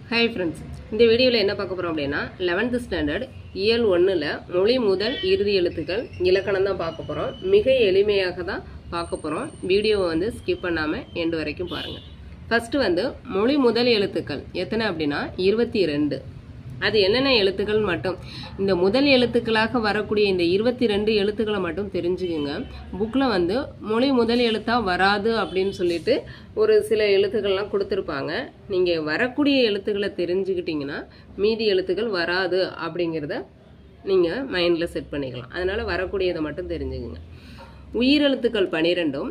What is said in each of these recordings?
Hi friends, இந்த வீடியோவில் என்ன பார்க்க போகிறோம் அப்படின்னா 11th ஸ்டாண்டர்ட் இயல் 1ல் மொழி முதல் இறுதி எழுத்துக்கள் இலக்கணம் தான் பார்க்க போகிறோம். மிக எளிமையாக தான் பார்க்க போகிறோம். வீடியோவை வந்து ஸ்கிப் பண்ணாமல் எண்டு வரைக்கும் பாருங்கள். ஃபஸ்ட்டு மொழி முதல் எழுத்துக்கள் எத்தனை அப்படின்னா 22. அது என்னென்ன எழுத்துக்கள் மட்டும் இந்த முதல் எழுத்துக்களாக வரக்கூடிய இந்த 22 எழுத்துக்களை மட்டும் தெரிஞ்சுக்குங்க. புக்கில் மொழி முதல் எழுத்தாக வராது அப்படின்னு சொல்லிட்டு ஒரு சில எழுத்துக்கள்லாம் கொடுத்துருப்பாங்க. நீங்கள் வரக்கூடிய எழுத்துக்களை தெரிஞ்சுக்கிட்டிங்கன்னா மீதி எழுத்துக்கள் வராது அப்படிங்கிறத நீங்கள் மைண்டில் செட் பண்ணிக்கலாம். அதனால் வரக்கூடியதை மட்டும் தெரிஞ்சுக்குங்க. உயிரெழுத்துக்கள் 12.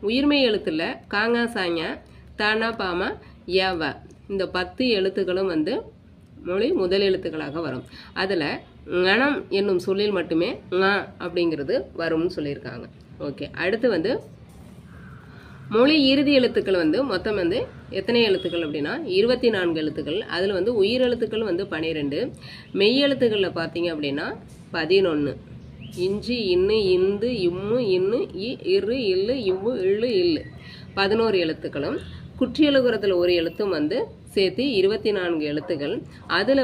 உயிர்மை எழுத்தில் காங்கா சாங்க தானா பாமா ஏவ இந்த 10 எழுத்துக்களும் மொழி முதல் எழுத்துக்களாக வரும். அதில் ஙனம் என்னும் சொல்லில் மட்டுமே ங அப்படிங்கிறது வரும்னு சொல்லியிருக்காங்க. ஓகே, அடுத்து மொழி இறுதி எழுத்துக்கள் மொத்தம் எத்தனை எழுத்துக்கள் அப்படின்னா 24 எழுத்துக்கள். அதில் உயிரெழுத்துக்கள் 12. மெய் எழுத்துக்களில் பார்த்தீங்க அப்படின்னா 11. இஞ்சி இன்னு இந்து இம்மு இன்னு இரு இல்லு இவ்வு இள்ளு இல்லு 11 எழுத்துக்களும். குற்றியலுகுரத்தில் ஒரு எழுத்தும் சேர்த்து 24 எழுத்துக்கள். அதில்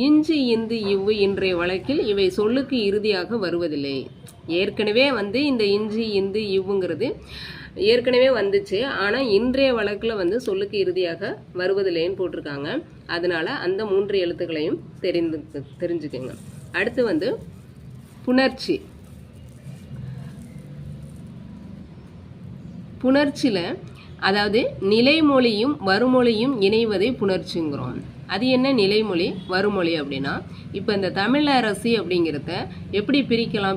இஞ்சி இந்து இவ்வு இன்றைய வழக்கில் இவை சொல்லுக்கு இறுதியாக வருவதில்லை. ஏற்கனவே இந்த இஞ்சி இந்து இவ்வுங்கிறது ஏற்கனவே வந்துச்சு. ஆனால் இன்றைய வழக்கில் சொல்லுக்கு இறுதியாக வருவதில்லைன்னு போட்டிருக்காங்க. அதனால அந்த 3 எழுத்துக்களையும் தெரிஞ்சுக்கோங்க. அடுத்து புணர்ச்சி. புணர்ச்சியில் அதாவது நிலைமொழியும் வருமொழியும் இணைவதை புணர்ச்சிங்கிறோம். அது என்ன நிலைமொழி வருமொழி அப்படின்னா, இப்போ இந்த தமிழ் அரசி அப்படிங்கிறத எப்படி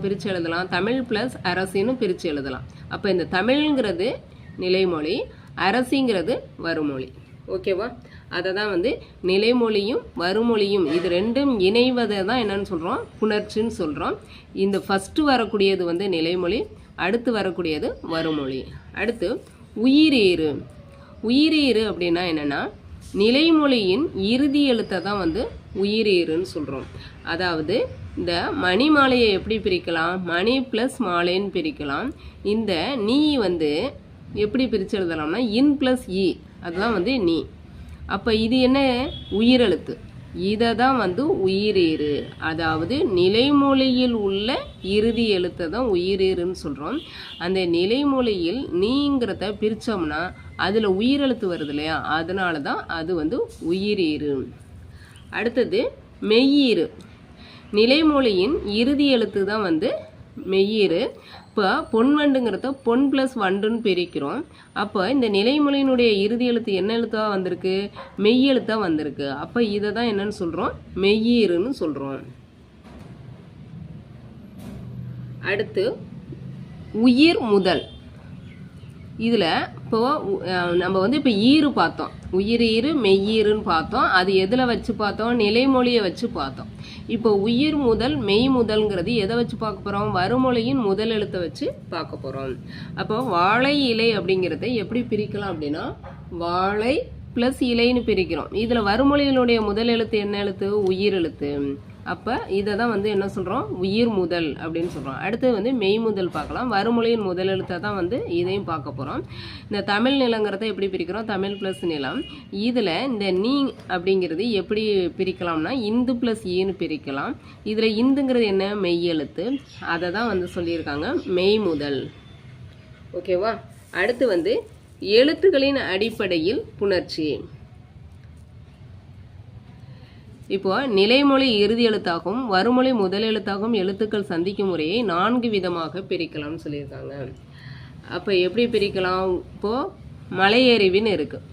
பிரிச்சு எழுதலாம்? தமிழ் ப்ளஸ் அரசின்னு பிரித்து எழுதலாம். அப்போ இந்த தமிழ்ங்கிறது நிலைமொழி, அரசிங்கிறது வருமொழி. ஓகேவா? அதை தான் நிலைமொழியும் வருமொழியும் இது ரெண்டும் இணைவதை தான் என்னன்னு சொல்கிறோம்? புணர்ச்சின்னு சொல்கிறோம். இந்த ஃபஸ்ட்டு வரக்கூடியது நிலைமொழி, அடுத்து வரக்கூடியது வருமொழி. அடுத்து உயிரேறு. உயிரேறு அப்படின்னா என்னென்னா, நிலைமொழியின் இறுதி எழுத்தை தான் உயிரேறுன்னு சொல்கிறோம். அதாவது இந்த மணி மாலையை எப்படி பிரிக்கலாம்? மணி ப்ளஸ் மாலைன்னு பிரிக்கலாம். இந்த நீ எப்படி பிரித்து எழுதலாம்னா இன் ப்ளஸ் இ, அதுதான் நீ. அப்போ இது என்ன? உயிரெழுத்து. இதை தான் உயிரேறு. அதாவது நிலைமொழியில் உள்ள இறுதி எழுத்தை தான் உயிரேறுன்னு சொல்கிறோம். அந்த நிலைமொழியில் நீங்கிறத பிரித்தோம்னா அதில் உயிரெழுத்து வருது இல்லையா? அதனால தான் அது உயிரேறு. அடுத்தது மெய்யீறு. நிலைமொழியின் இறுதி எழுத்து தான் மெய்யீறு. இப்போ பொன்வண்டுங்கிறத பொன் ப்ளஸ் வண்டுன்னு பிரிக்கிறோம். அப்போ இந்த நிலைமொழியினுடைய இறுதி எழுத்து என்ன எழுத்தாக வந்திருக்கு? மெய் எழுத்தாக வந்திருக்கு. அப்போ இதை தான் என்னன்னு சொல்கிறோம்? மெய்யீறுன்னு சொல்கிறோம். அடுத்து உயிர் முதல். இதில் இப்போ நம்ம இப்போ ஈறு பார்த்தோம். உயிரீறு மெய்யீறுன்னு பார்த்தோம். அது எதில் வச்சு பார்த்தோம்? நிலைமொழியை வச்சு பார்த்தோம். இப்போ உயிர் முதல் மெய் முதல்ங்கிறது எதை வச்சு பார்க்க போகிறோம்? வருமொழியின் முதல் எழுத்தை வச்சு பார்க்க போகிறோம். அப்போ வாழை இலை அப்படிங்கிறத எப்படி பிரிக்கலாம் அப்படின்னா, வாழை ப்ளஸ் இலைன்னு பிரிக்கிறோம். இதில் வருமொழியினுடைய முதல் எழுத்து என்ன எழுத்து? உயிர் எழுத்து. அப்போ இதை தான் என்ன சொல்கிறோம்? உயிர் முதல் அப்படின்னு சொல்கிறோம். அடுத்து மெய் முதல் பார்க்கலாம். வருமொழியின் முதல் எழுத்தை தான் இதையும் பார்க்க போகிறோம். இந்த தமிழ் நிலங்கிறத எப்படி பிரிக்கிறோம்? தமிழ் ப்ளஸ் நிலம். இதில் இந்த நீ அப்படிங்கிறது எப்படி பிரிக்கலாம்னா இந்து ப்ளஸ் ஈன்னு பிரிக்கலாம். இதில் இந்துங்கிறது என்ன? மெய் எழுத்து. அதை தான் சொல்லியிருக்காங்க மெய் முதல். ஓகேவா? அடுத்து எழுத்துக்களின் அடிப்படையில் புணர்ச்சி. இப்போ நிலைமொழி இறுதி எழுத்தாகவும் வருமொழி முதல் எழுத்தாகவும் எழுத்துக்கள் சந்திக்கும் முறையை 4 விதமாக பிரிக்கலாம்னு சொல்லியிருக்காங்க. அப்போ எப்படி பிரிக்கலாம்? இப்போது மலையறிவின்னு இருக்குது.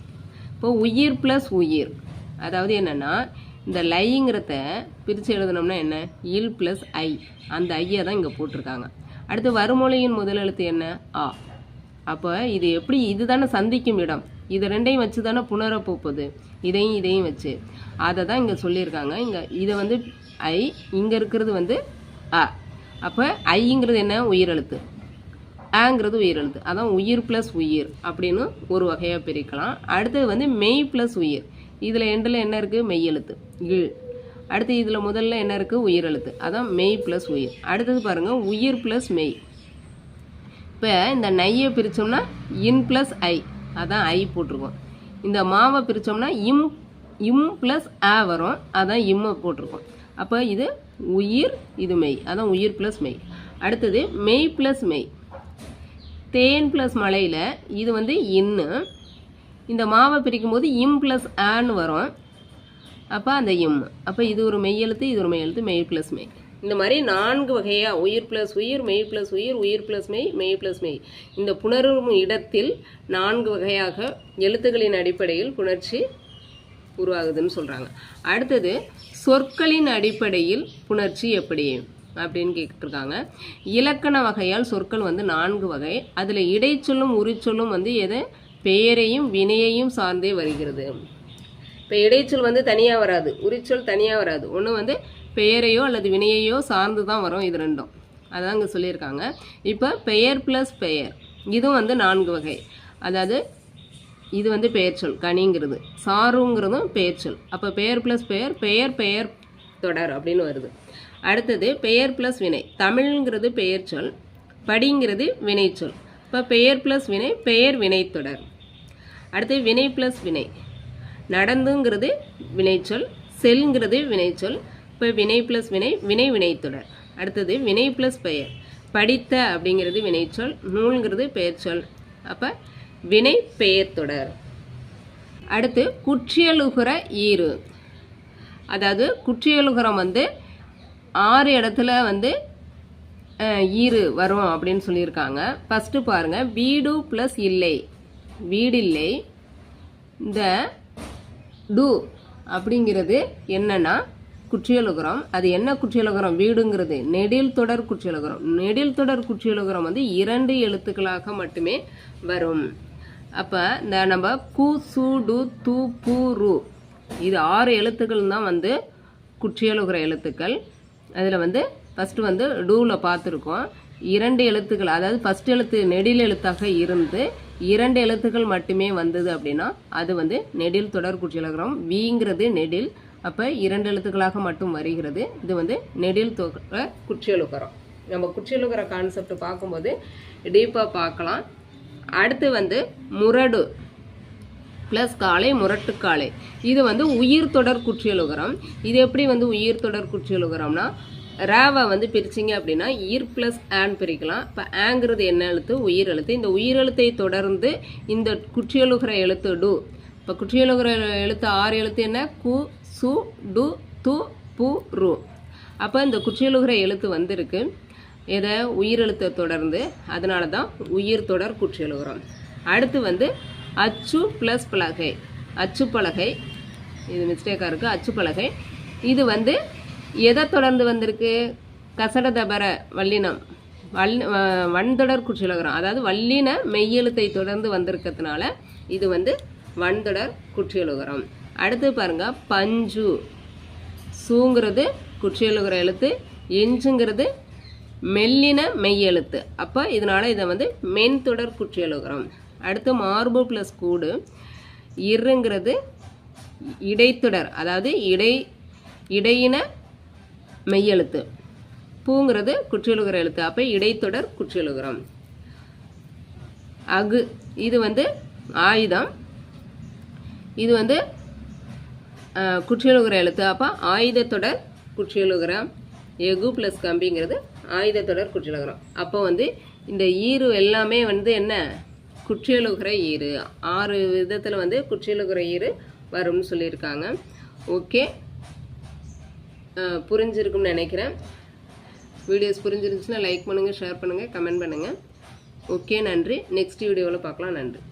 இப்போது உயிர் ப்ளஸ் உயிர், அதாவது என்னென்னா இந்த லைங்கிறத பிரித்து எழுதணும்னா என்ன? இல் ப்ளஸ் ஐ, அந்த ஐயை தான் இங்கே போட்டிருக்காங்க. அடுத்து வருமொழியின் முதல் எழுத்து என்ன? ஆ. அப்போ இது எப்படி? இது தானே சந்திக்கும் இடம். இது ரெண்டையும் வச்சு தானே புணரப்போகுது. இதையும் வச்சு அதை தான் இங்கே சொல்லியிருக்காங்க. இங்கே இதை ஐ, இங்கே இருக்கிறது அ. அப்போ ஐங்கிறது என்ன? உயிரெழுத்து. ஆங்கிறது உயிரெழுத்து. அதான் உயிர் ப்ளஸ் உயிர் அப்படின்னு ஒரு வகையாக பிரிக்கலாம். அடுத்தது மெய் ப்ளஸ் உயிர். இதில் எண்டில் என்ன இருக்குது? மெய் எழுத்து இல். அடுத்து இதில் முதல்ல என்ன இருக்குது? உயிரெழுத்து. அதான் மெய் ப்ளஸ் உயிர். அடுத்தது பாருங்கள், உயிர் ப்ளஸ் மெய். இப்போ இந்த நையை பிரித்தோம்னா இன் ப்ளஸ் ஐ, அதான் ஐ போட்டிருக்கோம். இந்த மாவை பிரித்தோம்னா இம் இம் ப்ளஸ் ஆ வரும், அதான் இம்மை போட்டிருக்கோம். அப்போ இது உயிர், இது மெய், அதான் உயிர் ப்ளஸ் மெய். அடுத்தது மெய் ப்ளஸ் மெய். தேன் ப்ளஸ் மலையில் இது வந்து இன்னு, இந்த மாவை பிரிக்கும் போது இம் ப்ளஸ் ஆன்னு வரும், அப்போ அந்த இம். அப்போ இது ஒரு மெய்யெழுத்து, இது ஒரு மெய்யெழுத்து, மெய் ப்ளஸ் மெய். இந்த மாதிரி 4 வகையாக உயிர் ப்ளஸ் உயிர், மெய் ப்ளஸ் உயிர், உயிர் ப்ளஸ் மெய், மெய் ப்ளஸ் மெய், இந்த புணரும் இடத்தில் 4 வகையாக எழுத்துக்களின் அடிப்படையில் புணர்ச்சி உருவாகுதுன்னு சொல்கிறாங்க. அடுத்தது சொற்களின் அடிப்படையில் புணர்ச்சி எப்படி அப்படின்னு கேட்டிருக்காங்க. இலக்கண வகையால் சொற்கள் வந்து 4 வகை. அதில் இடைச்சொல்லும் உரிச்சொல்லும் வந்து எதை பெயரையும் வினையையும் சார்ந்தே வருகிறது. இப்போ இடைச்சொல் வந்து தனியாக வராது, உரிச்சொல் தனியாக வராது. ஒன்று வந்து பெயரையோ அல்லது வினையையோ சார்ந்து தான் வரும், இது ரெண்டும். அதான் இங்கே சொல்லியிருக்காங்க. இப்போ பெயர் ப்ளஸ் பெயர், இதுவும் வந்து 4 வகை. அதாவது இது வந்து பெயர்ச்சொல் கனிங்கிறது, சாருங்கிறதும் பெயர்ச்சொல். அப்போ பெயர் ப்ளஸ் பெயர், பெயர் பெயர் தொடர் அப்படின்னு வருது. அடுத்தது பெயர் ப்ளஸ் வினை. தமிழ்ங்கிறது பெயர்ச்சொல், படிங்கிறது வினைச்சொல். இப்போ பெயர் ப்ளஸ் வினை, பெயர் வினைத்தொடர். அடுத்து வினை ப்ளஸ் வினை. நடந்துங்கிறது வினைச்சொல், செல்ங்கிறது வினைச்சொல். இப்போ வினை ப்ளஸ் வினை, வினை வினைத்தொடர். அடுத்தது வினை ப்ளஸ் பெயர். படித்த அப்படிங்கிறது வினைச்சொல், நூல்ங்கிறது பெயர்ச்சொல். அப்போ வினை பெயர் தொடர். அடுத்து குற்றியலுகர ஈறு. அதாவது குற்றியலுகரம் வந்து 6 இடத்துல வந்து ஈறு வரும் அப்படின்னு சொல்லியிருக்காங்க. ஃபஸ்ட்டு பாருங்கள், வீடு ப்ளஸ் இல்லை, வீடில்லை. இந்த டு அப்படிங்கிறது என்னன்னா குற்றியலுகரம். அது என்ன குற்றியலுகரம்? வீடுங்கிறது நெடில் தொடர் குற்றியலுகரம். நெடில் தொடர் குற்றியலுகரம் வந்து 2 எழுத்துக்களாக மட்டுமே வரும். அப்போ இந்த நம்ம கு சு டு து பு ரு, இது 6 எழுத்துக்கள் தான் வந்து குற்றியலுகர எழுத்துக்கள். அதில் வந்து ஃபஸ்ட்டு வந்து டூவில் பார்த்துருக்கோம். 2 எழுத்துக்கள், அதாவது ஃபஸ்ட் எழுத்து நெடில் எழுத்தாக இருந்து 2 எழுத்துக்கள் மட்டுமே வந்தது அப்படின்னா அது வந்து நெடில் தொடர் குற்றியலுகரம். வீங்கிறது நெடில், அப்போ 2 எழுத்துக்களாக மட்டும் வருகிறது. இது வந்து நெடில் தொடர் குற்றியலுகரம். நம்ம குற்றியலுகர கான்செப்ட் பார்க்கும்போது டீப்பாக பார்க்கலாம். அடுத்து வந்து முரடு ப்ளஸ் காலை, முரட்டுக்காலை. இது வந்து உயிர் தொடர் குற்றியலுகரம். இது எப்படி வந்து உயிர் தொடர் குற்றியலுகரம்னா, ராவை வந்து பிரிச்சிங்க அப்படின்னா ஈர் ப்ளஸ் ஆன் பிரிக்கலாம். இப்போ ஆங்கிறது என்ன எழுத்து? உயிர் எழுத்து. இந்த உயிர் எழுத்தை தொடர்ந்து இந்த குற்றியலுகர எழுத்து டு. இப்போ குற்றியலுகர எழுத்து 6 எழுத்து என்ன? கு சு டு து பு ரு. அப்போ இந்த குற்றியலுகர எழுத்து வந்திருக்கு எதை? உயிரெழுத்தை தொடர்ந்து, அதனால தான் உயிர் தொடர் குற்றியலுகரம். அடுத்து வந்து அச்சு ப்ளஸ் பலகை. அச்சு பலகை, இது மிஸ்டேக்காக இருக்குது. அச்சு பலகை இது வந்து எதை தொடர்ந்து வந்திருக்கு? கசட தபர வல்லினம், வன்தொடர் குற்றியலுகரம். அதாவது வல்லின மெய்யெழுத்தை தொடர்ந்து வந்திருக்கிறதுனால இது வந்து வன்தொடர் குற்றியலுகரம். அடுத்து பாருங்க, பஞ்சு. சூங்கிறது குற்றியலுகர எழுத்து, எஞ்சுங்கிறது மெல்லின மெய்யெழுத்து. அப்போ இதனால இதை வந்து மென்தொடர் குற்றியலுகரம். அடுத்து மார்பு ப்ளஸ் கூடு. இருங்கிறது இடைத்தொடர், அதாவது இடையின மெய்யெழுத்து. பூங்கிறது குற்றியலுகர எழுத்து, அப்போ இடைத்தொடர் குற்றியலுகரம். அகு, இது வந்து ஆயுதம், இது வந்து குற்றியலுகர எழுத்து, அப்போ ஆயுதத்தொடர் குற்றியலுகரம். எகு ப்ளஸ் கம்பிங்கிறது ஆயுதத்தொடர் குற்றியலுகரம். அப்போ வந்து இந்த ஈறு எல்லாமே வந்து என்ன? குற்றியலுகர ஈறு. 6 விதத்தில் வந்து குற்றியலுகர ஈறு வரும்னு சொல்லியிருக்காங்க. ஓகே, புரிஞ்சிருக்கும்னு நினைக்கிறேன். வீடியோஸ் புரிஞ்சிருந்துச்சுன்னா லைக் பண்ணுங்கள், ஷேர் பண்ணுங்கள், கமெண்ட் பண்ணுங்கள். ஓகே, நன்றி. நெக்ஸ்ட் வீடியோவில் பார்க்கலாம். நன்றி.